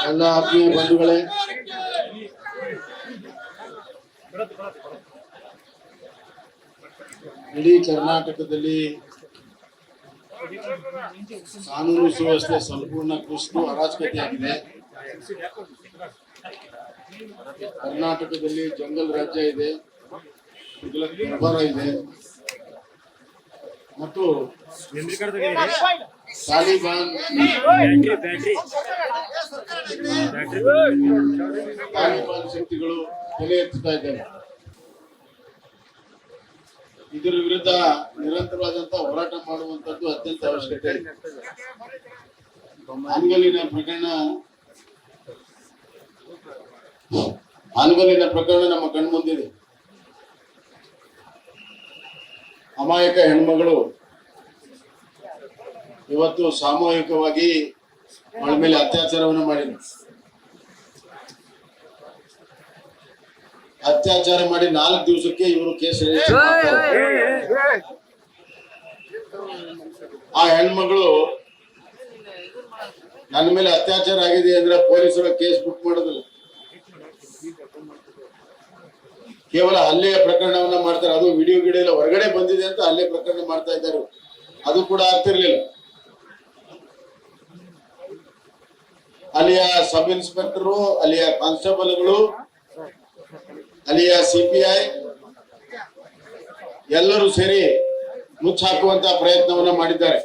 ಎಲ್ಲ ಆತ್ಮೀಯ ಬಂಧುಗಳೇ, ಇಡೀ ಕರ್ನಾಟಕದಲ್ಲಿ ಕಾನೂನು ಸುವ್ಯವಸ್ಥೆ ಸಂಪೂರ್ಣ ಕುಸಿದು ಅರಾಜಕತೆಯಾಗಿದೆ. ಕರ್ನಾಟಕದಲ್ಲಿ ಜಂಗಲ್ ರಾಜ್ಯ ಇದೆ, ದರ್ಬಾರ ಇದೆ ಮತ್ತು ತಾಲಿಬಾನ್ ಶಕ್ತಿಗಳು ತಲೆ ಎತ್ತುತ್ತಾ ಇದ್ದಾರೆ. ಇದರ ವಿರುದ್ಧ ನಿರಂತರವಾದಂತಹ ಹೋರಾಟ ಮಾಡುವಂತದ್ದು ಅತ್ಯಂತ ಅವಶ್ಯಕತೆ ಇದೆ. ಹಾನಗಲ್ಲಿನ ಪ್ರಕರಣ ನಮ್ಮ ಕಣ್ಮುಂದಿದೆ. ಅಮಾಯಕ ಹೆಣ್ಮಗಳು ಇವತ್ತು ಸಾಮೂಹಿಕವಾಗಿ ಅವಳ ಮೇಲೆ ಅತ್ಯಾಚಾರವನ್ನು ಮಾಡಿದ್ರು. ಅತ್ಯಾಚಾರ ಮಾಡಿ 4 ದಿವಸಕ್ಕೆ ಇವರು ಕೇಸ್ ಆ ಹೆಣ್ಮಗಳು ನನ್ನ ಮೇಲೆ ಅತ್ಯಾಚಾರ ಆಗಿದೆ ಅಂದ್ರೆ ಪೊಲೀಸರು ಕೇಸ್ ಬುಕ್ ಮಾಡೋದಿಲ್ಲ, ಕೇವಲ ಹಲ್ಲೆಯ ಪ್ರಕರಣವನ್ನ ಮಾಡ್ತಾರೆ. ಅದು ವಿಡಿಯೋ ಗಿಡಿಯಲ್ಲ ಹೊರಗಡೆ ಬಂದಿದೆ ಅಂತ ಹಲ್ಲೆ ಪ್ರಕರಣ ಮಾಡ್ತಾ ಇದ್ದಾರೆ. ಅದು ಕೂಡ ಆಗ್ತಿರ್ಲಿಲ್ಲ. ಅಲ್ಲಿಯ ಸಬ್ ಇನ್ಸ್ಪೆಕ್ಟರು, ಅಲ್ಲಿಯ ಕಾನ್ಸ್ಟೇಬಲ್ಗಳು, ಅಲ್ಲಿಯ ಸಿಪಿಐ ಎಲ್ಲರೂ ಸೇರಿ ಮುಚ್ಚಾಕುವಂತಹ ಪ್ರಯತ್ನವನ್ನ ಮಾಡಿದ್ದಾರೆ.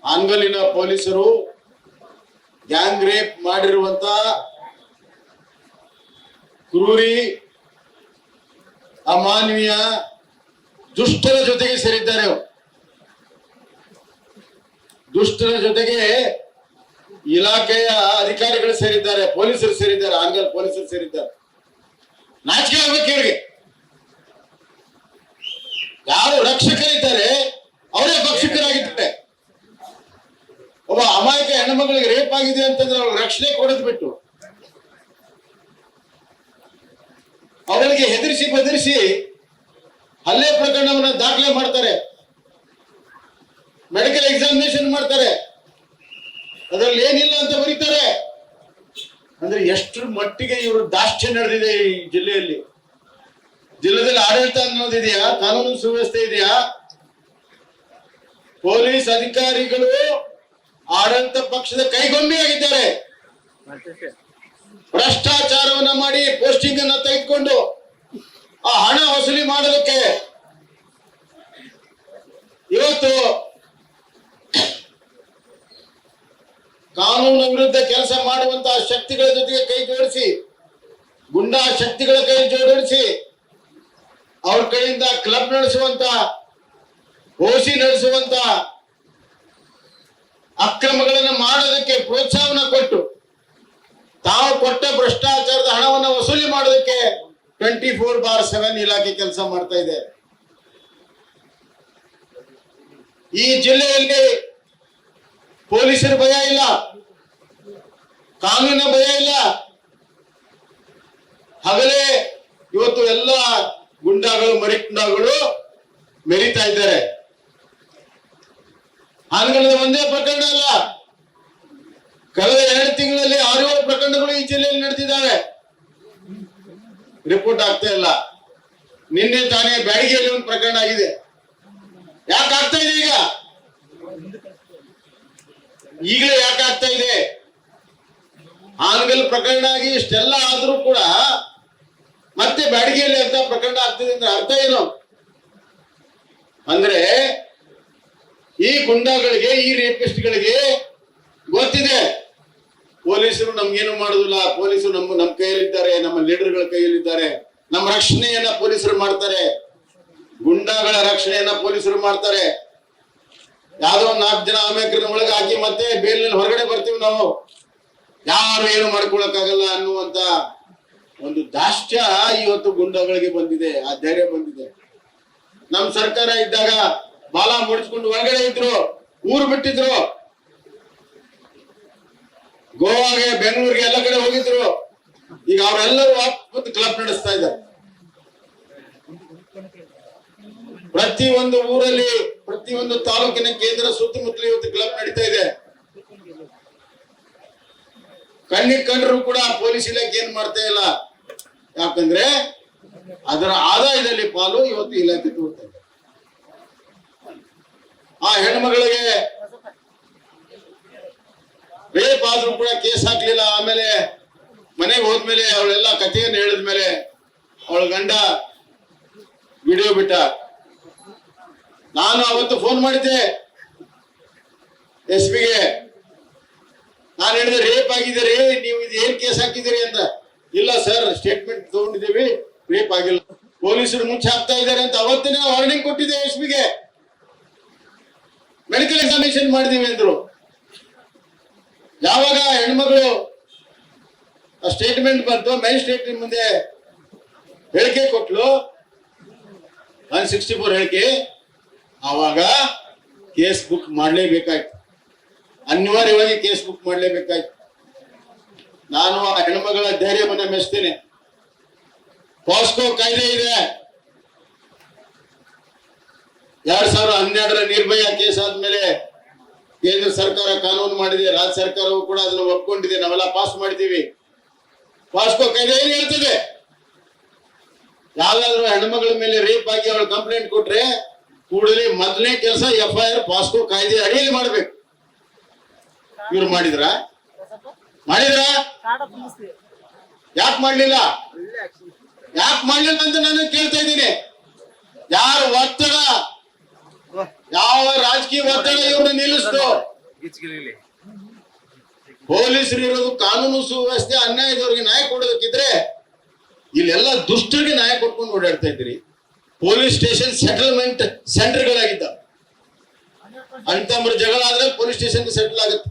ಹಾನಗಲ್ಲಿನ ಪೊಲೀಸರು ಗ್ಯಾಂಗ್ ರೇಪ್ ಮಾಡಿರುವಂತ ಕ್ರೂರಿ ಅಮಾನವೀಯ ದುಷ್ಟರ ಜೊತೆಗೆ ಸೇರಿದ್ದಾರೆ. ದುಷ್ಟರ ಜೊತೆಗೆ ಇಲಾಖೆಯ ಅಧಿಕಾರಿಗಳು ಸೇರಿದ್ದಾರೆ, ಪೊಲೀಸರು ಸೇರಿದ್ದಾರೆ, ಹಾನಗಲ್ ಪೊಲೀಸರು ಸೇರಿದ್ದಾರೆ. ನಾಚಿಕೆ ಆಗ್ಬೇಕು ಇವ್ರಿಗೆ. ಯಾರು ರಕ್ಷಕರಿದ್ದಾರೆ ಅವರೇ ಭಕ್ಷಕರಾಗಿದ್ದಾರೆ. ಒಬ್ಬ ಅಮಾಯಕ ಹೆಣ್ಣುಮಗಳಿಗೆ ರೇಪ್ ಆಗಿದೆ ಅಂತಂದ್ರೆ ಅವ್ರಿಗೆ ರಕ್ಷಣೆ ಕೊಡೋದು ಬಿಟ್ಟು ಅವರಿಗೆ ಹೆದರಿಸಿ ಬೆದರಿಸಿ ಹಲ್ಲೆ ಪ್ರಕರಣವನ್ನ ದಾಖಲೆ ಮಾಡ್ತಾರೆ, ಮೆಡಿಕಲ್ ಎಕ್ಸಾಮಿನೇಷನ್ ಮಾಡ್ತಾರೆ, ಅದರಲ್ಲಿ ಏನಿಲ್ಲ ಅಂತ ಬರೀತಾರೆ. ಅಂದ್ರೆ ಎಷ್ಟು ಮಟ್ಟಿಗೆ ಇವರು ದಾಷ್ಟ್ಯ ನಡೆದಿದೆ ಈ ಜಿಲ್ಲೆಯಲ್ಲಿ. ಜಿಲ್ಲೆಯಲ್ಲಿ ಆಡಳಿತ ಅನ್ನೋದಿದೆಯಾ? ಕಾನೂನು ಸುವ್ಯವಸ್ಥೆ ಇದೆಯಾ? ಪೊಲೀಸ್ ಅಧಿಕಾರಿಗಳು ಆಡಳಿತ ಪಕ್ಷದ ಕೈಗೊಂಬೆಯಾಗಿದ್ದಾರೆ. ಭ್ರಷ್ಟಾಚಾರವನ್ನ ಮಾಡಿ ಪೋಸ್ಟಿಂಗ್ ಅನ್ನ ತೆಗೆದುಕೊಂಡು ಆ ಹಣ ವಸೂಲಿ ಮಾಡೋದಕ್ಕೆ ಇವತ್ತು ಕಾನೂನು ವಿರುದ್ಧ ಕೆಲಸ ಮಾಡುವಂತಹ ಶಕ್ತಿಗಳ ಜೊತೆಗೆ ಕೈ ಜೋಡಿಸಿ, ಗುಂಡಾ ಶಕ್ತಿಗಳ ಕೈ ಜೋಡಿಸಿ ಅವ್ರ ಕೈಯಿಂದ ಕ್ಲಬ್ ನಡೆಸುವಂತ, ಓಸಿ ನಡೆಸುವಂತ ಅಕ್ರಮಗಳನ್ನು ಮಾಡೋದಕ್ಕೆ ಪ್ರೋತ್ಸಾಹನ ಕೊಟ್ಟು ತಾವು ಕೊಟ್ಟ ಭ್ರಷ್ಟಾಚಾರದ ಹಣವನ್ನು ವಸೂಲಿ ಮಾಡೋದಕ್ಕೆ 24/7 ಇಲಾಖೆ ಕೆಲಸ ಮಾಡ್ತಾ ಇದೆ. ಈ ಜಿಲ್ಲೆಯಲ್ಲಿ ಪೊಲೀಸರ ಭಯ ಇಲ್ಲ, ಕಾನೂನಿನ ಭಯ ಇಲ್ಲ. ಹಗಲೇ ಇವತ್ತು ಎಲ್ಲ ಗುಂಡಾಗಳು, ಮರಿಗುಂಡಾಗಳು ಮೆರಿತಾ ಇದ್ದಾರೆ. ಹಾನಗಲ್ಲದ ಒಂದೇ ಪ್ರಕರಣ ಅಲ್ಲ, ಕಳೆದ 2 ತಿಂಗಳಲ್ಲಿ 6-7 ಪ್ರಕರಣಗಳು ಈ ಜಿಲ್ಲೆಯಲ್ಲಿ ನಡೆದಿದ್ದಾವೆ. ರಿಪೋರ್ಟ್ ಆಗ್ತಾ ಇಲ್ಲ. ನಿನ್ನೆ ತಾನೇ ಬ್ಯಾಡಗಿಯಲ್ಲಿ ಒಂದು ಪ್ರಕರಣ ಆಗಿದೆ. ಯಾಕೆ ಆಗ್ತಾ ಇದೆ? ಈಗಲೇ ಯಾಕೆ ಆಗ್ತಾ ಇದೆ? ಹಾನಗಲ್ ಪ್ರಕರಣ ಆಗಿ ಇಷ್ಟೆಲ್ಲ ಆದ್ರೂ ಕೂಡ ಮತ್ತೆ ಬ್ಯಾಡಗಿಯಲ್ಲಿ ಅಂತ ಪ್ರಕರಣ ಆಗ್ತಿದೆ ಅಂದ್ರೆ ಅರ್ಥ ಏನು? ಅಂದ್ರೆ ಈ ಗುಂಡಾಗಳಿಗೆ, ಈ ರೇಪಿಸ್ಟ್ಗಳಿಗೆ ಗೊತ್ತಿದೆ ಪೊಲೀಸರು ನಮ್ಗೇನು ಮಾಡುದಿಲ್ಲ, ಪೊಲೀಸರು ನಮ್ಮ ಕೈಯಲ್ಲಿದ್ದಾರೆ, ನಮ್ಮ ಲೀಡರ್ಗಳ ಕೈಯಲ್ಲಿದ್ದಾರೆ, ನಮ್ಮ ರಕ್ಷಣೆಯನ್ನ ಪೊಲೀಸರು ಮಾಡ್ತಾರೆ, ಗುಂಡಾಗಳ ರಕ್ಷಣೆಯನ್ನ ಪೊಲೀಸರು ಮಾಡ್ತಾರೆ. ಯಾವ್ದೋ 4 ಜನ ಅಮಾಯಕರನ್ನ ಒಳಗೆ ಹಾಕಿ ಮತ್ತೆ ಬೇಲಿನಲ್ಲಿ ಹೊರಗಡೆ ಬರ್ತೀವಿ ನಾವು, ಯಾರು ಏನು ಮಾಡ್ಕೊಳಕ್ಕಾಗಲ್ಲ ಅನ್ನುವಂತ ಒಂದು ದಾಷ್ಟ್ಯ ಇವತ್ತು ಗುಂಡಾಗಳಿಗೆ ಬಂದಿದೆ, ಆ ಧೈರ್ಯ ಬಂದಿದೆ. ನಮ್ ಸರ್ಕಾರ ಇದ್ದಾಗ ಬಾಲ ಮುಡಿಸ್ಕೊಂಡು ಹೊರಗಡೆ ಇದ್ರು, ಊರು ಬಿಟ್ಟಿದ್ರು, ಗೋವಾಗೆ, ಬೆಂಗಳೂರಿಗೆ ಎಲ್ಲ ಕಡೆ ಹೋಗಿದ್ರು. ಈಗ ಅವರೆಲ್ಲರೂ ಒಂದು ಕ್ಲಬ್ ನಡೆಸ್ತಾ ಇದ್ದಾರೆ. ಪ್ರತಿಯೊಂದು ಊರಲ್ಲಿ, ಪ್ರತಿಯೊಂದು ತಾಲೂಕಿನ ಕೇಂದ್ರ ಸುತ್ತಮುತ್ತಲು ಇವತ್ತು ಕ್ಲಬ್ ನಡೀತಾ ಇದೆ. ಕಣ್ಣಿಗೆ ಕಂಡ್ರು ಕೂಡ ಪೊಲೀಸ್ ಇಲಾಖೆ ಏನ್ ಮಾಡ್ತಾ ಇಲ್ಲ. ಯಾಕಂದ್ರೆ ಅದರ ಆದಾಯದಲ್ಲಿ ಪಾಲು ಇವತ್ತು ಇಲಾಖೆ ತೋರ್ತಾ ಇದೆ. ಆ ಹೆಣ್ಮಗಳಿಗೆ ರೇಪ್ ಆದ್ರೂ ಕೂಡ ಕೇಸ್ ಹಾಕ್ಲಿಲ್ಲ. ಆಮೇಲೆ ಮನೆಗೆ ಹೋದ್ಮೇಲೆ ಅವಳೆಲ್ಲ ಕಥೆಯನ್ನು ಹೇಳಿದ್ಮೇಲೆ ಅವಳ ಗಂಡ ವಿಡಿಯೋ ಬಿಟ್ಟ. ನಾನು ಅವತ್ತು ಫೋನ್ ಮಾಡಿದ್ದೆ ಎಸ್ ಪಿಗೆ. ನಾನು ಹೇಳಿದೆ ರೇಪ್ ಆಗಿದ್ದೀರಿ, ನೀವು ಇದು ಏನ್ ಕೇಸ್ ಹಾಕಿದ್ದೀರಿ ಅಂತ. ಇಲ್ಲ ಸರ್, ಸ್ಟೇಟ್ಮೆಂಟ್ ತಗೊಂಡಿದ್ದೀವಿ, ರೇಪ್ ಆಗಿಲ್ಲ. ಪೊಲೀಸರು ಮುಚ್ಚಿ ಹಾಕ್ತಾ ಇದ್ದಾರೆ ಅಂತ ಅವತ್ತಿನ ವಾರ್ನಿಂಗ್ ಕೊಟ್ಟಿದ್ದೆ ಎಸ್ ಪಿಗೆ. ಮೆಡಿಕಲ್ ಎಕ್ಸಾಮಿನೇಷನ್ ಮಾಡಿದೀವಿ ಅಂದ್ರು. ಯಾವಾಗ ಹೆಣ್ಮಗಳು ಸ್ಟೇಟ್ಮೆಂಟ್ ಬಂತು, ಮ್ಯಾಜಿಸ್ಟ್ರೇಟ್ ಮುಂದೆ ಹೇಳಿಕೆ ಕೊಟ್ಲು, 164 ಹೇಳಿಕೆ, ಆವಾಗ ಕೇಸ್ ಬುಕ್ ಮಾಡಲೇಬೇಕಾಯ್ತು. ಅನಿವಾರ್ಯವಾಗಿ ಕೇಸ್ ಬುಕ್ ಮಾಡಲೇಬೇಕಾಯ್ತು. ನಾನು ಆ ಹೆಣ್ಮಗಳ ಧೈರ್ಯವನ್ನ ಮೆಚ್ತೇನೆ. ಪಾಸ್ಕೋ ಕಾಯ್ದೆ ಇದೆ. 2012 ನಿರ್ಭಯ ಕೇಸ್ ಆದ್ಮೇಲೆ ಕೇಂದ್ರ ಸರ್ಕಾರ ಕಾನೂನು ಮಾಡಿದೆ, ರಾಜ್ಯ ಸರ್ಕಾರವು ಕೂಡ ಅದನ್ನು ಒಪ್ಕೊಂಡಿದೆ, ನಾವೆಲ್ಲ ಪಾಸ್ ಮಾಡಿದ್ದೀವಿ. ಪಾಸ್ಕೋ ಕಾಯ್ದೆ ಏನ್ ಹೇಳ್ತದೆ? ಯಾವ್ದಾದ್ರು ಹೆಣ್ಮಗಳ ಮೇಲೆ ರೇಪ್ ಆಗಿ ಅವಳು ಕಂಪ್ಲೇಂಟ್ ಕೊಟ್ರೆ ಕೂಡಲೇ ಮೊದಲನೇ ಕೆಲಸ FIR ಪಾಸ್ಕೋ ಕಾಯ್ದೆ ಅಡಿಯಲ್ಲಿ ಮಾಡ್ಬೇಕು. ಇವ್ರು ಮಾಡಿದ್ರ ಯಾಕೆ ಮಾಡ್ಲಿಲ್ಲ ಅಂತ ನಾನು ಕೇಳ್ತಾ ಇದ್ದೀನಿ. ಯಾರು ಒತ್ತಡ, ಯಾವ ರಾಜಕೀಯ ಒತ್ತಡ ಇವ್ರನ್ನ ನಿಲ್ಲಿಸ್ತು? ಪೊಲೀಸರು ಇರೋದು ಕಾನೂನು ಸುವ್ಯವಸ್ಥೆ, ಅನ್ಯಾಯದವರಿಗೆ ನ್ಯಾಯ ಕೊಡೋದಕ್ಕಿದ್ರೆ ಇಲ್ಲೆಲ್ಲ ದುಷ್ಟರಿಗೆ ನ್ಯಾಯ ಕೊಟ್ಕೊಂಡು ಓಡಾಡ್ತಾ ಇದ್ದೀರಿ. ಪೊಲೀಸ್ ಸ್ಟೇಷನ್ ಸೆಟಲ್ಮೆಂಟ್ ಸೆಂಟರ್ಗಳಾಗಿದ್ದ. ಅಂತಂಬ್ರ ಜಗಳ ಆದ್ರೆ ಪೊಲೀಸ್ ಸ್ಟೇಷನ್ ಸೆಟಲ್ ಆಗುತ್ತೆ,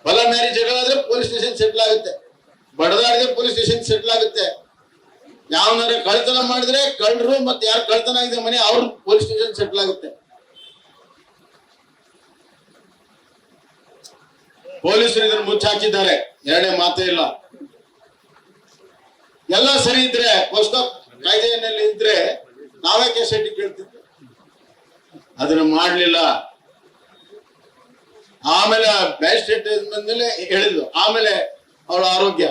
ಹೊಲ ಮ್ಯಾರಿ ಜಗಳ ಆದ್ರೆ ಪೊಲೀಸ್ ಸ್ಟೇಷನ್ ಸೆಟಲ್ ಆಗುತ್ತೆ, ಬಡದಾಡಿದ್ರೆ ಪೊಲೀಸ್ ಸ್ಟೇಷನ್ ಸೆಟಲ್ ಆಗುತ್ತೆ. ಯಾವನಾರ ಕಳ್ತನ ಮಾಡಿದ್ರೆ ಕಳ್ಳರು ಮತ್ತೆ ಯಾರು ಕಳ್ತನ ಆಗಿದೆ ಮನೆ ಅವ್ರ ಪೊಲೀಸ್ ಸ್ಟೇಷನ್ ಸೆಟಲ್ ಆಗುತ್ತೆ. ಪೊಲೀಸರು ಇದನ್ನು ಮುಚ್ಚಾಕಿದ್ದಾರೆ, ಎರಡನೇ ಮಾತೇ ಇಲ್ಲ. ಎಲ್ಲ ಸರಿ ಇದ್ರೆ, ಪೋಸ್ಕೋ ಕಾಯ್ದೆಯಲ್ಲಿ ಇದ್ರೆ ನಾವೇ ಕೇಸ್ ಕೇಳ್ತಿದ್ವಿ. ಅದನ್ನ ಮಾಡ್ಲಿಲ್ಲ. ಆಮೇಲೆ ಮ್ಯಾಜಿಸ್ಟ್ರೇಟ್ ಬಂದ್ಮೇಲೆ ಹೇಳಿದ್ಲು. ಆಮೇಲೆ ಅವಳ ಆರೋಗ್ಯ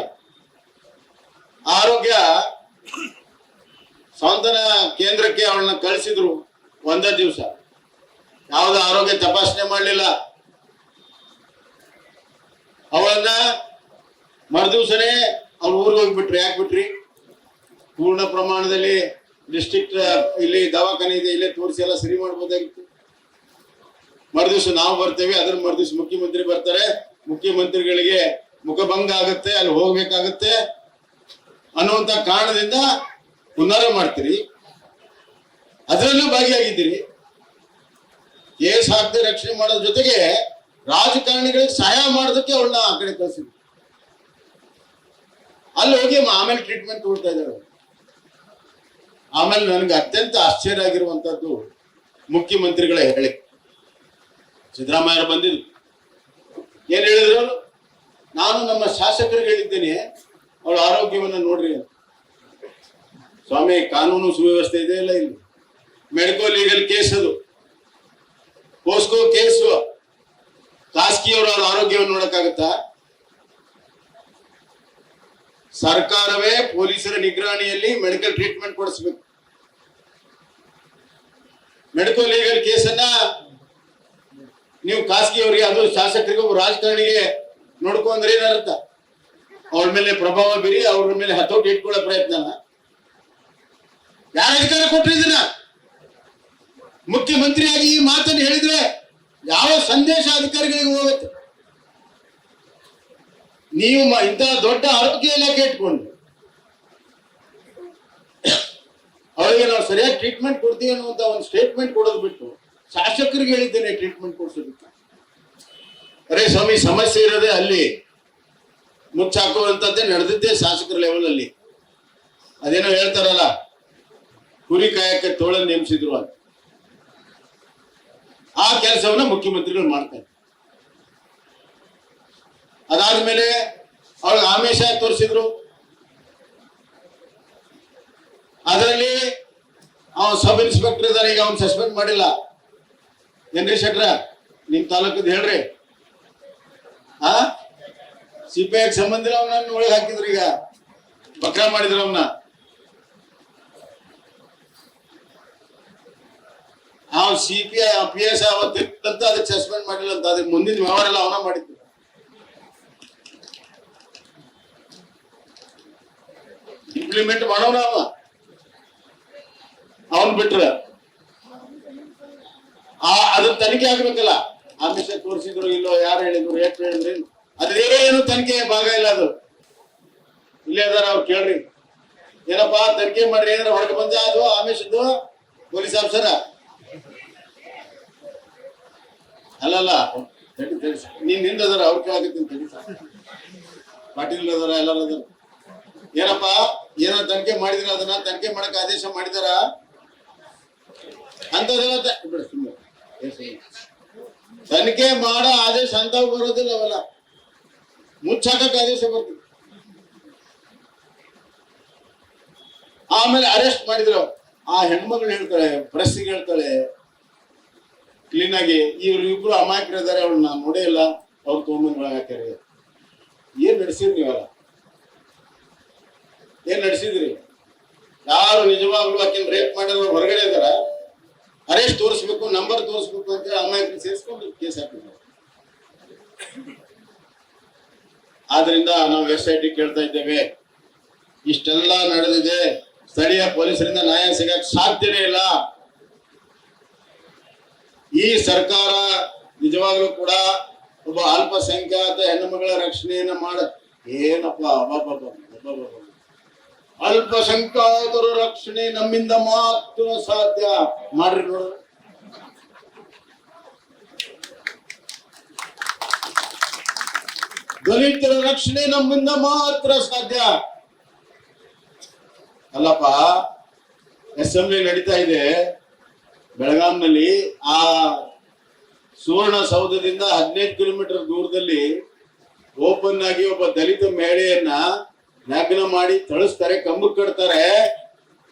ಸಾಂತ್ವನ ಕೇಂದ್ರಕ್ಕೆ ಅವಳನ್ನ ಕಳಿಸಿದ್ರು. ಒಂದೇ ದಿವಸ ಯಾವ್ದು ಆರೋಗ್ಯ ತಪಾಸಣೆ ಮಾಡಲಿಲ್ಲ. ಅವಳನ್ನ ಮರುದಿವ್ಸನೇ ಅವ್ರ ಊರಿಗೆ ಹೋಗ್ಬಿಟ್ರಿ. ಯಾಕೆ ಬಿಟ್ರಿ? ಪೂರ್ಣ ಪ್ರಮಾಣದಲ್ಲಿ ಡಿಸ್ಟ್ರಿಕ್ಟ್ ಇಲ್ಲಿ ದವಾಖಾನೆ ಇದೆ, ಇಲ್ಲೇ ತೋರಿಸಿ ಎಲ್ಲ ಸರಿ ಮಾಡ್ಬೋದಾಗಿತ್ತು. ಮರುದಿವ್ಸ ನಾವು ಬರ್ತೇವೆ, ಅದ್ರ ಮರುದಿವ್ಸ ಮುಖ್ಯಮಂತ್ರಿ ಬರ್ತಾರೆ. ಮುಖ್ಯಮಂತ್ರಿಗಳಿಗೆ ಮುಖಭಂಗ ಆಗುತ್ತೆ, ಅಲ್ಲಿ ಹೋಗ್ಬೇಕಾಗತ್ತೆ ಅನ್ನುವಂತ ಕಾರಣದಿಂದ ಪುನರ ಮಾಡ್ತೀರಿ. ಅದರಲ್ಲೂ ಭಾಗಿಯಾಗಿದ್ದೀರಿ. ಕೇಸ್ ಹಾಕದೆ ರಕ್ಷಣೆ ಮಾಡೋದ್ರ ಜೊತೆಗೆ ರಾಜಕಾರಣಿಗಳಿಗೆ ಸಹಾಯ ಮಾಡೋದಕ್ಕೆ ಅವಳನ್ನ ಆ ಕಡೆ ಕಳಿಸಿದ್ರು. ಅಲ್ಲಿ ಹೋಗಿ ಆಮೇಲೆ ಟ್ರೀಟ್ಮೆಂಟ್ ತಗೊಳ್ತಾ ಇದ್ದಾರೆ. ಆಮೇಲೆ ನನಗೆ ಅತ್ಯಂತ ಆಶ್ಚರ್ಯ ಆಗಿರುವಂತದ್ದು ಮುಖ್ಯಮಂತ್ರಿಗಳ ಹೇಳಿಕೆ. ಸಿದ್ದರಾಮಯ್ಯ ಬಂದಿದ್ರು, ಏನ್ ಹೇಳಿದ್ರು? ನಾನು ನಮ್ಮ ಶಾಸಕರಿಗೆ ಹೇಳಿದ್ದೇನೆ ಅವಳ ಆರೋಗ್ಯವನ್ನ ನೋಡ್ರಿ ಅಂತ. ಸ್ವಾಮಿ, ಕಾನೂನು ಸುವ್ಯವಸ್ಥೆ ಇದೆ ಇಲ್ಲ ಇಲ್ಲಿ? ಮೆಡಿಕೋ ಲೀಗಲ್ ಕೇಸ್ ಅದು, ಪೋಸ್ಕೋ ಕೇಸು. ಖಾಸಗಿಯವರು ಅವ್ರ ಆರೋಗ್ಯವನ್ನು ನೋಡಕ್ಕಾಗತ್ತಾ? ಸರ್ಕಾರವೇ ಪೊಲೀಸರ ನಿಗ್ರಹಣಿಯಲ್ಲಿ ಮೆಡಿಕಲ್ ಟ್ರೀಟ್ಮೆಂಟ್ ಕೊಡಿಸ್ಬೇಕು. ಮೆಡಿಕೋ ಲೀಗಲ್ ಕೇಸನ್ನ ನೀವು ಖಾಸಗಿಯವರಿಗೆ, ಅದು ಶಾಸಕರಿಗೆ, ಒಬ್ಬ ರಾಜಕಾರಣಿಗೆ ನೋಡ್ಕೊಂಡ್ರೆ ಏನರ್ಥ? ಅವ್ರ ಮೇಲೆ ಪ್ರಭಾವ ಬೀರಿ ಅವ್ರ ಮೇಲೆ ಹತೋಟಿ ಇಟ್ಕೊಳ್ಳೋ ಪ್ರಯತ್ನ ಯಾರ ಅಧಿಕಾರ ಕೊಟ್ಟಿದ್ದೀನ? ಮುಖ್ಯಮಂತ್ರಿಯಾಗಿ ಈ ಮಾತನ್ನು ಹೇಳಿದ್ರೆ ಯಾವ ಸಂದೇಶ ಅಧಿಕಾರಿಗಳಿಗೆ ಹೋಗುತ್ತೆ? ನೀವು ಇಂತಹ ದೊಡ್ಡ ಆರೋಗ್ಯ ಇಲಾಖೆ ಇಟ್ಕೊಂಡು ಅವರಿಗೆ ನಾವು ಸರಿಯಾಗಿ ಟ್ರೀಟ್ಮೆಂಟ್ ಕೊಡ್ತೀವಿ ಅನ್ನುವಂತ ಒಂದು ಸ್ಟೇಟ್ಮೆಂಟ್ ಕೊಡೋದು ಬಿಟ್ಟು ಶಾಸಕರಿಗೆ ಹೇಳಿದ್ದೇನೆ ಟ್ರೀಟ್ಮೆಂಟ್ ಕೊಡ್ಸೋದಕ್ಕೆ. ಅರೇ ಸ್ವಾಮಿ, ಸಮಸ್ಯೆ ಇರೋದೇ ಅಲ್ಲಿ. ಮುಚ್ಚಾಕುವಂತದ್ದೇ ನಡೆದಿದ್ದೇ ಶಾಸಕರ ಲೆವೆಲ್ ಅಲ್ಲಿ. ಅದೇನೋ ಹೇಳ್ತಾರಲ್ಲ, ಕುರಿ ಕಾಯಕ್ಕೆ ತೋಳನ್ನು ನೇಮಿಸಿದ್ರು ಅಂತ. ಆ ಕೆಲಸವನ್ನ ಮುಖ್ಯಮಂತ್ರಿಗಳು ಮಾಡ್ತಾರೆ. ಅದಾದ್ಮೇಲೆ ಅವಳಿಗೆ ಆಮಿಷ ತೋರಿಸಿದ್ರು. ಅದರಲ್ಲಿ ಅವನ್ ಸಬ್ ಇನ್ಸ್ಪೆಕ್ಟರ್ ಇದಾರೆ, ಈಗ ಅವನ್ ಸಸ್ಪೆಂಡ್ ಮಾಡಿಲ್ಲ. ಏನ್ರಿ ಶೆಟ್ರ, ನಿಮ್ ತಾಲೂಕದ ಹೇಳ್ರಿ, ಸಿಪಿಐ ಸಂಬಂಧ ಅವನನ್ನ ಒಳಗೆ ಹಾಕಿದ್ರು, ಈಗ ಬಕ್ರಾ ಮಾಡಿದ್ರು ಅವನ್ನ. ಆ ಸಿಪಿಐ PS ಅವತ್ತಿತ್ತಂತ ಅದಕ್ಕೆ ಸಸ್ಪೆಂಡ್ ಮಾಡಿಲ್ಲ ಅಂತ, ಅದಕ್ಕೆ ಮುಂದಿನ ವ್ಯವಹಾರ ಎಲ್ಲ ಅವನ ಮಾಡಿದ್ರು. ಇಂಪ್ಲಿಮೆಂಟ್ ಮಾಡೋಣ ಅವನ್ ಬಿಟ್ರ ಅದನ್ನ ತನಿಖೆ ಆಗ್ಬೇಕಲ್ಲ. ಆಮಿಷ ತೋರಿಸಿದ್ರು ಇಲ್ಲೋ, ಯಾರು ಹೇಳಿದ್ರು, ಎಷ್ಟು ಹೇಳಿದ್ರಿ, ಅದೇನು ತನಿಖೆ ಭಾಗ ಇಲ್ಲ. ಅದು ಇಲ್ಲೇ ಅದಾರ, ಅವ್ರು ಕೇಳ್ರಿ. ಏನಪ್ಪಾ ತನಿಖೆ ಮಾಡ್ರಿ, ಏನಾರ ಹೊರಗೆ ಬಂದ ಅದು ಆಮಿಷದ್ದು ಪೊಲೀಸ್ ಆಫೀಸರ ಅಲ್ಲಲ್ಲ. ನೀನ್ ನಿಂದದಾರ, ಅವ್ರ ಕೇಳಾಕತ್ತೀನಿ ತಡಿ. ಪಾಟೀಲ್ ಅದಾರ, ಎಲ್ಲಾರ ಅದಾರ. ಏನಪ್ಪಾ ಏನೋ ತನಿಖೆ ಮಾಡಿದ್ರ, ಅದನ್ನ ತನಿಖೆ ಮಾಡಕ್ ಆದೇಶ ಮಾಡಿದಾರ ಅಂತದೆಲ್ಲ ತನಿಖೆ ಮಾಡೋ ಆದೇಶ ಅಂತ ಬರೋದಿಲ್ಲ. ಅವೆಲ್ಲ ಮುಚ್ಚಾಕಕ್ಕೆ ಆದೇಶ ಬರ್ತದೆ. ಆಮೇಲೆ ಅರೆಸ್ಟ್ ಮಾಡಿದ್ರು. ಆ ಹೆಣ್ಮಗಳು ಹೇಳ್ತಾಳೆ, ಪ್ರೆಸ್ಸಿಗೆ ಹೇಳ್ತಾಳೆ ಕ್ಲೀನ್ ಆಗಿ, ಇವ್ರು ಇಬ್ರು ಅಮಾಯಕರು ಇದಾರೆ, ಅವಳು ನಾನು ನೋಡೇ ಇಲ್ಲ, ಅವ್ರು ತೊಗೊಂಬಂದ್ ಒಳಗೆ ಹಾಕ್ಯಾರ. ಏನ್ ನಡೆಸಿದ್ರಿ ನೀವಲ್ಲ? ಏನ್ ನಡೆಸಿದ್ರಿ? ಯಾರು ನಿಜವಾಗ್ಲೂ ಆಕಿನ ರೇಪ್ ಮಾಡಿದ್ರು ಹೊರಗಡೆ ಇದಾರ, ಅರೆಸ್ಟ್ ತೋರಿಸ್ಬೇಕು, ನಂಬರ್ ತೋರಿಸ್ಬೇಕು ಅಂತ ಅಮಾಯಕರು ಸೇರಿಸ್ಕೊಂಡು ಕೇಸ್ ಹಾಕಿದ್ರು. ಆದ್ರಿಂದ ನಾವು SIT ಕೇಳ್ತಾ ಇದ್ದೇವೆ, ಇಷ್ಟೆಲ್ಲ ನಡೆದಿದೆ, ಸ್ಥಳೀಯ ಪೊಲೀಸರಿಂದ ನ್ಯಾಯ ಸಿಗಕ್ಕೆ ಸಾಧ್ಯನೇ ಇಲ್ಲ. ಈ ಸರ್ಕಾರ ನಿಜವಾಗ್ಲೂ ಕೂಡ ಒಬ್ಬ ಅಲ್ಪಸಂಖ್ಯಾತ ಹೆಣ್ಣು ಮಗಳ ರಕ್ಷಣೆಯನ್ನ ಮಾಡ ಏನಪ್ಪ ಅಲ್ಪಸಂಖ್ಯಾತರ ರಕ್ಷಣೆ ನಮ್ಮಿಂದ ಮಾತ್ರ ಸಾಧ್ಯ ಮಾಡ್ರಿ ನೋಡು. ದಲಿತರ ರಕ್ಷಣೆ ನಮ್ಮಿಂದ ಮಾತ್ರ ಸಾಧ್ಯ. ಅಲ್ಲಪ್ಪ, ಅಸೆಂಬ್ಲಿ ನಡೀತಾ ಇದೆ ಬೆಳಗಾಂನಲ್ಲಿ. ಆ ಸುವರ್ಣಸೌಧದಿಂದ 15 ಕಿಲೋಮೀಟರ್ ದೂರದಲ್ಲಿ ಓಪನ್ ಆಗಿ ಒಬ್ಬ ದಲಿತ ಮಹಿಳೆಯನ್ನ ನಗ್ನ ಮಾಡಿ ಥಳಿಸ್ತಾರೆ, ಕಂಬಕ್ಕೆ ಕಟ್ತಾರೆ.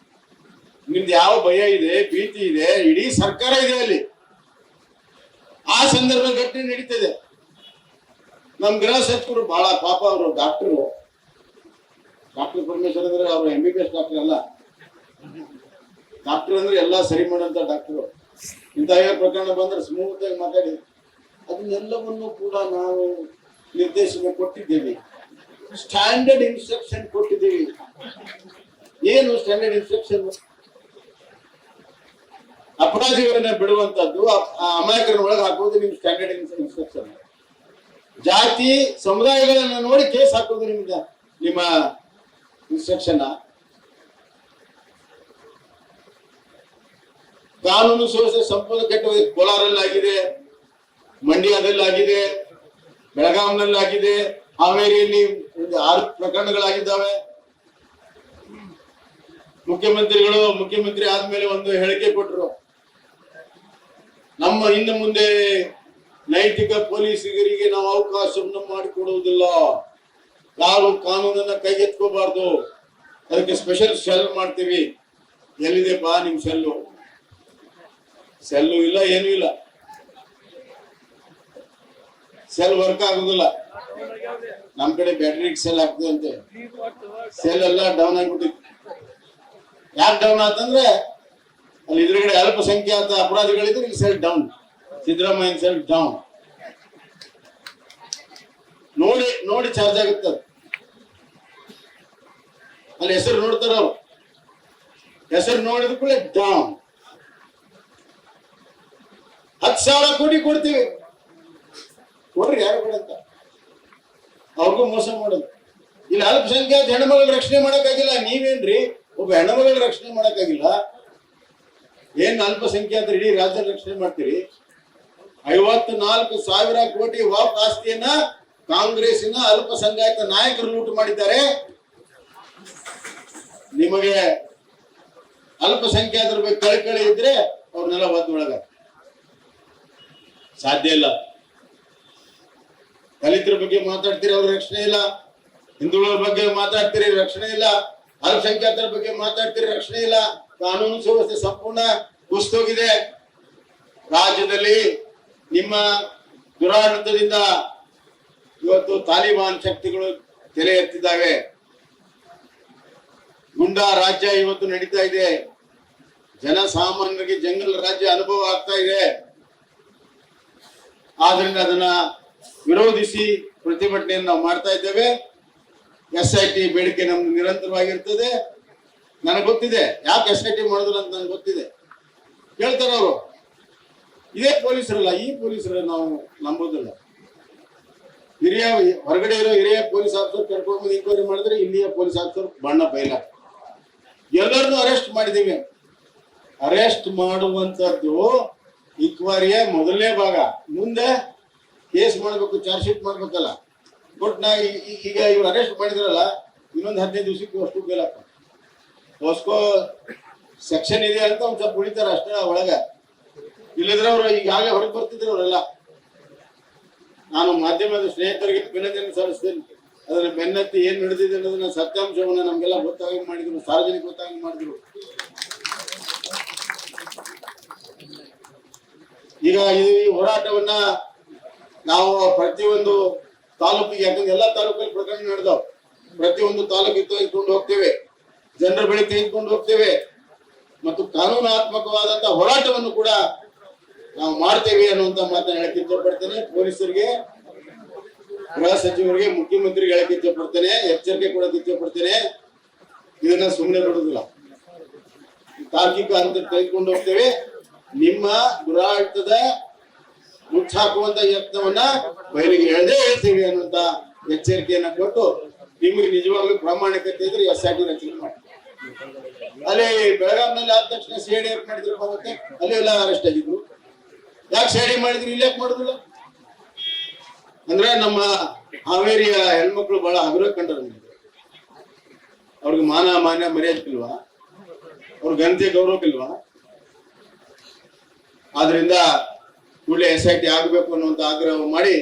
ನಿಮ್ದು ಯಾವ ಭಯ ಇದೆ, ಭೀತಿ ಇದೆ? ಇಡೀ ಸರ್ಕಾರ ಇದೆ ಅಲ್ಲಿ. ಆ ಸಂದರ್ಭ ಘಟನೆ ನಡೀತಿದೆ. ನಮ್ ಗೃಹ ಸಚಿವರು ಬಹಳ ಪಾಪ, ಅವರು ಡಾಕ್ಟರ್ ಪರಮೇಶ್ವರ್ ಅಂದ್ರೆ ಅವರು MBBS ಡಾಕ್ಟರ್ ಅಲ್ಲ. ಡಾಕ್ಟರ್ ಅಂದ್ರೆ ಎಲ್ಲಾ ಸರಿ ಮಾಡೋಂತ ಡಾಕ್ಟರ್. ಇಂತಹ ಪ್ರಕರಣ ಬಂದ್ರೆ ಸ್ಮೂತ್ ಆಗಿ ಮಾತಾಡಿ ಅದನ್ನೆಲ್ಲವನ್ನು ಕೂಡ ನಾವು ನಿರ್ದೇಶನ ಕೊಟ್ಟಿದ್ದೇವೆ, ಸ್ಟ್ಯಾಂಡರ್ಡ್ ಇನ್ಸ್ಟ್ರಕ್ಷನ್ ಕೊಟ್ಟಿದ್ದೀವಿ. ಏನು ಸ್ಟ್ಯಾಂಡರ್ಡ್ ಇನ್ಸ್ಟ್ರಕ್ಷನ್? ಅಪರಾಧಿಗಳನ್ನ ಬಿಡುವಂತದ್ದು, ಅಮಾಯಕರನ್ನ ಒಳಗೆ ಹಾಕುವುದು ನಿಮ್ ಸ್ಟ್ಯಾಂಡರ್ಡ್ ಇನ್ಸ್ಟ್ರಕ್ಷನ್. ಜಾತಿ ಸಮುದಾಯಗಳನ್ನ ನೋಡಿ ಕೇಸ್ ಹಾಕೋದು ನಿಮ್ಮ ಇನ್ಸ್ಟ್ರಕ್ಷನ್. ಕಾನೂನು ಸುವ್ಯವಸ್ಥೆ ಸಂಪೂರ್ಣ ಕೆಟ್ಟೋಗಿದೆ. ಕೋಲಾರಲ್ಲಾಗಿದೆ, ಮಂಡ್ಯದಲ್ಲಾಗಿದೆ, ಬೆಳಗಾಂನಲ್ಲಾಗಿದೆ, ಹಾವೇರಿಯಲ್ಲಿ 6 ಪ್ರಕರಣಗಳಾಗಿದ್ದಾವೆ. ಮುಖ್ಯಮಂತ್ರಿ ಆದ್ಮೇಲೆ ಒಂದು ಹೇಳಿಕೆ ಕೊಟ್ಟರು, ನಮ್ಮ ಇನ್ನು ಮುಂದೆ ನೈತಿಕ ಪೊಲೀಸರಿಗೆ ನಾವು ಅವಕಾಶವನ್ನು ಮಾಡಿಕೊಡುವುದಿಲ್ಲ, ಯಾರು ಕಾನೂನನ್ನ ಕೈಗೆತ್ಕೋಬಾರ್ದು, ಅದಕ್ಕೆ ಸ್ಪೆಷಲ್ ಸೆಲ್ ಮಾಡ್ತೀವಿ. ಎಲ್ಲಿದೆಪಾ ನಿಮ್ ಸೆಲ್ಲು? ಸೆಲ್ಲು ಇಲ್ಲ, ಏನೂ ಇಲ್ಲ. ಸೆಲ್ ವರ್ಕ್ ಆಗುದಿಲ್ಲ. ನಮ್ ಕಡೆ ಬ್ಯಾಟ್ರಿ ಸೆಲ್ ಆಗ್ತದೆ ಅಂತೆ, ಸೆಲ್ ಎಲ್ಲ ಡೌನ್ ಆಗ್ಬಿಟ್ಟಿತ್ತು. ಯಾಕೆ ಡೌನ್ ಆತಂದ್ರೆ ಅಲ್ಲಿ ಎದುರುಗಡೆ ಅಲ್ಪಸಂಖ್ಯಾತ ಅಪರಾಧಿಗಳಿದ್ರೆ ಇಲ್ಲಿ cell down, Siddaramaiah cell down. ನೋಡಿ ಚಾರ್ಜ್ ಆಗುತ್ತೆ. ಅಲ್ಲಿ ಹೆಸರು ನೋಡ್ತಾರ, ಅವ್ರು ಹೆಸರು ನೋಡಿದ ಕೂಡ ಡೌನ್. 10,000 ಕೋಟಿ ಕೊಡ್ತೀವಿ, ಕೊಡ್ರಿ, ಯಾರು ಬೇಡ ಅಂತ. ಅವ್ರಿಗೂ ಮೋಸ ಮಾಡೋದು. ಇಲ್ಲಿ ಅಲ್ಪಸಂಖ್ಯಾತ ಹೆಣ್ಮಗಳ ರಕ್ಷಣೆ ಮಾಡಕ್ಕಾಗಿಲ್ಲ. ನೀವೇನ್ರಿ ಒಬ್ಬ ಹೆಣ್ಮಗಳ ರಕ್ಷಣೆ ಮಾಡಕ್ಕಾಗಿಲ್ಲ? ಏನ್ ಅಲ್ಪಸಂಖ್ಯಾತರು ಇಡೀ ರಾಜ್ಯದ ರಕ್ಷಣೆ ಮಾಡ್ತೀರಿ? 54,000 ಕೋಟಿ ವಾಪ್ ಆಸ್ತಿಯನ್ನ ಕಾಂಗ್ರೆಸ್ಸಿನ ಅಲ್ಪಸಂಖ್ಯಾತ ನಾಯಕರು ಲೂಟು ಮಾಡಿದ್ದಾರೆ. ನಿಮಗೆ ಅಲ್ಪಸಂಖ್ಯಾತರ ಬಗ್ಗೆ ಕಳಕಳಿ ಇದ್ರೆ ಅವ್ರನ್ನೆಲ್ಲ ಒಳಗ ಸಾಧ್ಯ ಇಲ್ಲ. ದಲಿತರ ಬಗ್ಗೆ ಮಾತಾಡ್ತೀರಿ, ಅವ್ರ ರಕ್ಷಣೆ ಇಲ್ಲ. ಹಿಂದುಳಿದರ ಬಗ್ಗೆ ಮಾತಾಡ್ತೀರಿ, ರಕ್ಷಣೆ ಇಲ್ಲ. ಅಲ್ಪಸಂಖ್ಯಾತರ ಬಗ್ಗೆ ಮಾತಾಡ್ತೀರಿ, ರಕ್ಷಣೆ ಇಲ್ಲ. ಕಾನೂನು ಸುವ್ಯವಸ್ಥೆ ಸಂಪೂರ್ಣ ಕುಸಿದೋಗಿದೆ ರಾಜ್ಯದಲ್ಲಿ. ನಿಮ್ಮ ದುರಾಡಳಿತದಿಂದ ಇವತ್ತು ತಾಲಿಬಾನ್ ಶಕ್ತಿಗಳು ತಲೆ ಎತ್ತಿದ್ದಾವೆ. ಗುಂಡಾ ರಾಜ್ಯ ಇವತ್ತು ನಡೀತಾ ಇದೆ. ಜನಸಾಮಾನ್ಯರಿಗೆ ಜಂಗಲ್ ರಾಜ್ಯ ಅನುಭವ ಆಗ್ತಾ ಇದೆ. ಆದ್ರಿಂದ ಅದನ್ನ ವಿರೋಧಿಸಿ ಪ್ರತಿಭಟನೆಯನ್ನು ನಾವು ಮಾಡ್ತಾ ಇದ್ದೇವೆ. SIT ಬೇಡಿಕೆ ನಮ್ದು ನಿರಂತರವಾಗಿರ್ತದೆ. ನನಗೆ ಗೊತ್ತಿದೆ ಯಾಕೆ SIT ಮಾಡೋದಿಲ್ಲ ಅಂತ ನನಗೆ ಗೊತ್ತಿದೆ. ಕೇಳ್ತಾರೆ ಅವರು, ಇದೇ ಪೊಲೀಸರಲ್ಲ, ಈ ಪೊಲೀಸರ ನಾವು ನಂಬೋದಿಲ್ಲ. ಹಿರಿಯ ಹೊರಗಡೆ ಇರೋ ಹಿರಿಯ ಪೊಲೀಸ್ ಆಫೀಸರ್ ಕರ್ಕೊಂಡು ಎಂಕ್ವೈರಿ ಮಾಡಿದ್ರೆ ಇಲ್ಲಿಯ ಪೊಲೀಸ್ ಆಫೀಸರ್ ಬಣ್ಣ ಬಯಲ. ಎಲ್ಲರನ್ನೂ ಅರೆಸ್ಟ್ ಮಾಡಿದ್ದೀವಿ. ಅರೆಸ್ಟ್ ಮಾಡುವಂತದ್ದು ಇನ್ಕ್ವೈರಿಯ ಮೊದಲನೇ ಭಾಗ. ಮುಂದೆ ಕೇಸ್ ಮಾಡ್ಬೇಕು, ಚಾರ್ಜ್ ಶೀಟ್ ಮಾಡ್ಬೇಕಲ್ಲ. ಬಟ್ ಈಗ ಇವ್ರು ಅರೆಸ್ಟ್ ಮಾಡಿದ್ರಲ್ಲ, ಇನ್ನೊಂದು 15 ದಿವಸಕ್ಕೆ ಅಷ್ಟು ಬೇಲಪ್ಪ. ಪೋಸ್ಕೋ ಸೆಕ್ಷನ್ ಇದೆ ಅಂತ ಒಂದ್ ಸ್ವಲ್ಪ ಉಳಿತಾರ ಅಷ್ಟೇ ಒಳಗ. ಇಲ್ಲದ್ರೆ ಅವರು ಈಗಾಗಲೇ ಹೊರಗೆ ಬರ್ತಿದ್ರು ಅವರೆಲ್ಲ. ನಾನು ಮಾಧ್ಯಮದ ಸ್ನೇಹಿತರಿಗೆ ಬೆನ್ನತ್ತಿಯನ್ನು ಸಲ್ಲಿಸ್ತೇನೆ. ಅದನ್ನ ಬೆನ್ನತ್ತಿ ಏನ್ ನಡೆದಿದೆ ಅನ್ನೋದನ್ನ ಸತ್ಯಾಂಶವನ್ನ ನಮ್ಗೆಲ್ಲ ಗೊತ್ತಾಗಿ ಮಾಡಿದ್ರು, ಸಾರ್ವಜನಿಕ ಗೊತ್ತಾಗಿ ಮಾಡಿದ್ರು. ಈಗ ಈ ಹೋರಾಟವನ್ನ ನಾವು ಪ್ರತಿಯೊಂದು ತಾಲೂಕಿಗೆ, ಯಾಕಂದ್ರೆ ಎಲ್ಲಾ ತಾಲೂಕಲ್ಲಿ ಪ್ರಕರಣ ನಡೆದವು, ಪ್ರತಿಯೊಂದು ತಾಲೂಕಿಗೆ ತೆಗೆದುಕೊಂಡು ಹೋಗ್ತೇವೆ, ಜನರ ಬಳಿ ತೆಗೆದುಕೊಂಡು ಹೋಗ್ತೇವೆ ಮತ್ತು ಕಾನೂನಾತ್ಮಕವಾದಂತಹ ಹೋರಾಟವನ್ನು ಕೂಡ ನಾವು ಮಾಡ್ತೇವೆ ಅನ್ನುವಂತ ಮಾತನ್ನ ಹೇಳಕ್ಕೆ ಇಷ್ಟಪಡ್ತೇನೆ. ಪೊಲೀಸರಿಗೆ, ಗೃಹ ಸಚಿವರಿಗೆ, ಮುಖ್ಯಮಂತ್ರಿಗೆ ಹೇಳಕ್ಕೆ ಇಷ್ಟಪಡ್ತೇನೆ, ಎಚ್ಚರಿಕೆ ಕೊಡಕ್ಕೆ ಇಷ್ಟಪಡ್ತೇನೆ. ಇದನ್ನ ಸುಮ್ಮನೆ ಬಿಡುದಿಲ್ಲ, ತಾರ್ಕಿಕ ಹಂತ ತೆಗೆದುಕೊಂಡು ಹೋಗ್ತೇವೆ. ನಿಮ್ಮ ದುರಾಡಳಿತದ ಮುಚ್ಚಾಕುವಂತ ಯತ್ನವನ್ನ ಬಯಲಿಗೆ ಎಳೆದೇ ಹೇಳ್ತೀವಿ ಅನ್ನುವಂತ ಎಚ್ಚರಿಕೆಯನ್ನ ಕೊಟ್ಟು, ನಿಮಗೆ ನಿಜವಾಗ್ಲೂ ಪ್ರಾಮಾಣಿಕತೆ ಇದ್ರೆ SIT ರಚನೆ ಮಾಡಿ. ಅಲ್ಲಿ ಬೆಳಗಾವಿನಲ್ಲಿ ಆದ ತಕ್ಷಣ CID ಮಾಡಿದ್ರು, ಮತ್ತೆ ಅಲ್ಲಿ ಎಲ್ಲ ಅರೆಸ್ಟ್ ಆಗಿದ್ರು. ಯಾಕೆ CID ಮಾಡಿದ್ರು, ಇಲ್ಲಿ ಯಾಕೆ ಮಾಡುದಿಲ್ಲ? ಅಂದ್ರೆ ನಮ್ಮ ಹಾವೇರಿಯ ಹೆಣ್ಮಕ್ಳು ಬಹಳ ಅಭಿವೃದ್ಧಿ ಕಂಡರು. ಅವ್ರಿಗೆ ಮಾನ್ಯ ಮರ್ಯಾದಕ್ಕಿಲ್ವಾ? ಅವ್ರ ಘನತೆ ಗೌರವಕ್ಕಿಲ್ವಾ? ಆದ್ರಿಂದ ಕೂಡಲೇ SIT ಆಗಬೇಕು ಅನ್ನುವಂತ ಆಗ್ರಹ ಮಾಡಿ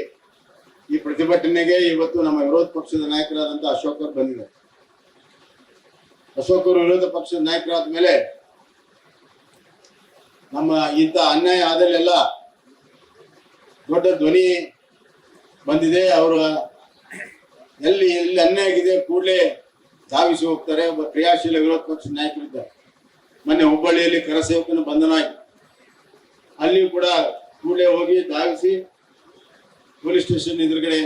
ಈ ಪ್ರತಿಭಟನೆಗೆ ಇವತ್ತು ನಮ್ಮ ವಿರೋಧ ಪಕ್ಷದ ನಾಯಕರಾದಂತ ಅಶೋಕ್ ಅವರು ಬಂದಿದ್ದಾರೆ. ಅಶೋಕ್ ಅವರು ವಿರೋಧ ಪಕ್ಷದ ನಾಯಕರಾದ ಮೇಲೆ ನಮ್ಮ ಇಂಥ ಅನ್ಯಾಯ ಆದಲ್ಲೆಲ್ಲ ದೊಡ್ಡ ಧ್ವನಿ ಬಂದಿದೆ. ಅವರು ಎಲ್ಲಿ ಅನ್ಯಾಯ ಆಗಿದೆ ಕೂಡಲೇ ಧಾವಿಸಿ ಹೋಗ್ತಾರೆ. ಒಬ್ಬ ಕ್ರಿಯಾಶೀಲ ವಿರೋಧ ಪಕ್ಷದ ನಾಯಕರಿದ್ದಾರೆ. ಮೊನ್ನೆ ಹುಬ್ಬಳ್ಳಿಯಲ್ಲಿ ಕರಸೇವಕನ ಬಂಧನ ಆಯ್ತು. ಅಲ್ಲಿಯೂ ಕೂಡ ಕೂಡಲೇ ಹೋಗಿ ಧಾವಿಸಿ ಪೊಲೀಸ್ ಸ್ಟೇಷನ್ ಎದುರುಗಡೆ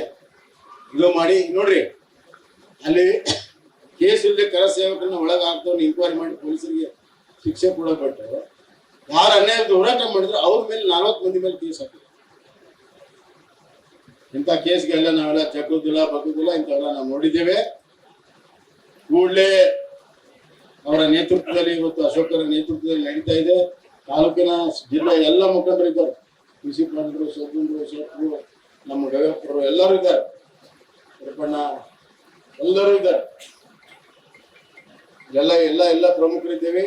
ಇದು ಮಾಡಿ ನೋಡ್ರಿ, ಅಲ್ಲಿ ಕೇಸ್ ಇಲ್ಲದೆ ಕರಸೇವಕರನ್ನ ಒಳಗೆ ಹಾಕ್ತವ್ರು ಇನ್ಕ್ವೈರಿ ಮಾಡಿ ಪೊಲೀಸರಿಗೆ ಶಿಕ್ಷೆ ಕೊಡಲ್ಪಟ್ಟು ಯಾರು ಅನ್ಯಾಯದ ಹೋರಾಟ ಮಾಡಿದ್ರು ಅವ್ರ ಮೇಲೆ 40 ಮಂದಿ ಮೇಲೆ ಕೇಸ್ ಹಾಕಿದ್ರು. ಇಂಥ ಕೇಸ್ಗೆಲ್ಲ ನಾವೆಲ್ಲ ಜಗ್ಗುದಿಲ್ಲ ಬಗ್ಗುದಿಲ್ಲ, ಇಂಥವೆಲ್ಲ ನಾವು ನೋಡಿದ್ದೇವೆ. ಕೂಡಲೇ ಅವರ ನೇತೃತ್ವದಲ್ಲಿ ಇವತ್ತು ಅಶೋಕರ ನೇತೃತ್ವದಲ್ಲಿ ನಡೀತಾ ಇದೆ. ತಾಲೂಕಿನ ಜಿಲ್ಲೆ ಎಲ್ಲ ಮುಖಂಡರು ಇದ್ದಾರೆ, ಪ್ರಿನ್ಸಿಪಾಲ್ರು, ಸೋಪುಂಡ್ರು, ಶೆಟ್ರು, ನಮ್ಮ ಗವ್ಯಪ್ಪರು ಎಲ್ಲರೂ ಇದ್ದಾರೆ, ತಿರುಪಣ್ಣ ಎಲ್ಲರೂ ಇದ್ದಾರೆ. ಎಲ್ಲ ಪ್ರಮುಖರಿದ್ದೇವೆ.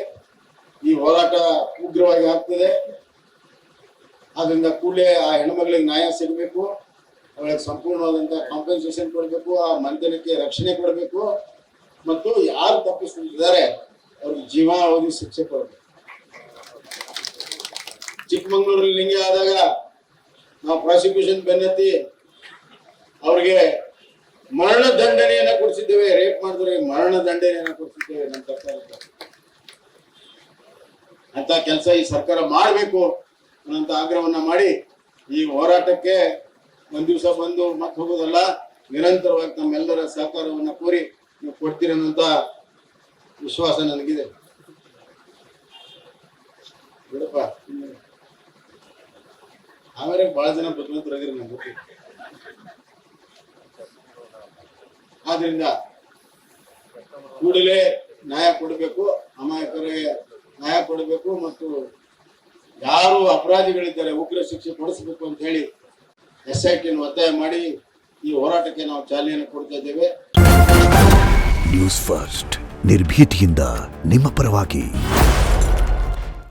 ಈ ಹೋರಾಟ ಉಗ್ರವಾಗಿ ಆಗ್ತದೆ. ಆದ್ರಿಂದ ಕೂಡಲೇ ಆ ಹೆಣ್ಮಗಳಿಗೆ ನ್ಯಾಯ ಸಿಗಬೇಕು, ಅವಳಿಗೆ ಸಂಪೂರ್ಣವಾದಂತ ಕಾಂಪನ್ಸೇಷನ್ ಕೊಡಬೇಕು, ಆ ಮಂದಿರಕ್ಕೆ ರಕ್ಷಣೆ ಕೊಡಬೇಕು ಮತ್ತು ಯಾರು ತಪ್ಪಿಸ್ತಿದ್ದಾರೆ ಅವ್ರಿಗೆ ಜೀವಾವಧಿ ಶಿಕ್ಷೆ ಕೊಡಬೇಕು. ಚಿಕ್ಕಮಂಗ್ಳೂರಲ್ಲಿ ಹಿಂಗೆ ಆದಾಗ ನಾವು ಪ್ರಾಸಿಕ್ಯೂಷನ್ ಬೆನ್ನತ್ತಿ ಅವ್ರಿಗೆ ಮರಣ ದಂಡನೆಯನ್ನ ಕೊಡಿಸಿದ್ದೇವೆ. ರೇಪ್ ಮಾಡಿದ್ರೆ ಮರಣ ದಂಡನೆಯನ್ನ ಕೊಡಿಸಿದ್ದೇವೆ ನಮ್ಮ ಸರ್ಕಾರಕ್ಕೆ. ಅಂತ ಕೆಲಸ ಈ ಸರ್ಕಾರ ಮಾಡಬೇಕು ಅನ್ನೋಂತ ಆಗ್ರಹವನ್ನ ಮಾಡಿ ಈ ಹೋರಾಟಕ್ಕೆ ಒಂದ್ ದಿವಸ ಬಂದು ಮತ್ತೆ ಹೋಗೋದಲ್ಲ, ನಿರಂತರವಾಗಿ ನಮ್ಮೆಲ್ಲರ ಸಹಕಾರವನ್ನ ಕೋರಿ ನೀವು ಕೊಡ್ತೀರಿ ಅನ್ನೋಂತ ವಿಶ್ವಾಸ ನನಗಿದೆ. ಬಿಡಪ್ಪ, ಆಮೇಲೆ ಬಹಳ ಜನ ಬುದ್ಧಿವಂತರಾಗಿರಿ ನಂಗೆ ಗೊತ್ತಿಲ್ಲ. ಆದ್ರಿಂದ ಕೂಡಲೇ ನ್ಯಾಯ ಕೊಡಬೇಕು, ಅಮಾಯಕರಿಗೆ ನ್ಯಾಯ ಕೊಡಬೇಕು ಮತ್ತು ಯಾರು ಅಪರಾಧಿಗಳಿದ್ದಾರೆ ಉಗ್ರ ಶಿಕ್ಷೆ ಕೊಡಿಸಬೇಕು ಅಂತ ಹೇಳಿ SIT ಒತ್ತಾಯ ಮಾಡಿ ಈ ಹೋರಾಟಕ್ಕೆ ನಾವು ಚಾಲನೆಯನ್ನು ಕೊಡ್ತಾ ಇದ್ದೇವೆ. ನ್ಯೂಸ್ ಫಸ್ಟ್, ನಿರ್ಭೀತಿಯಿಂದ ನಿಮ್ಮ ಪರವಾಗಿ.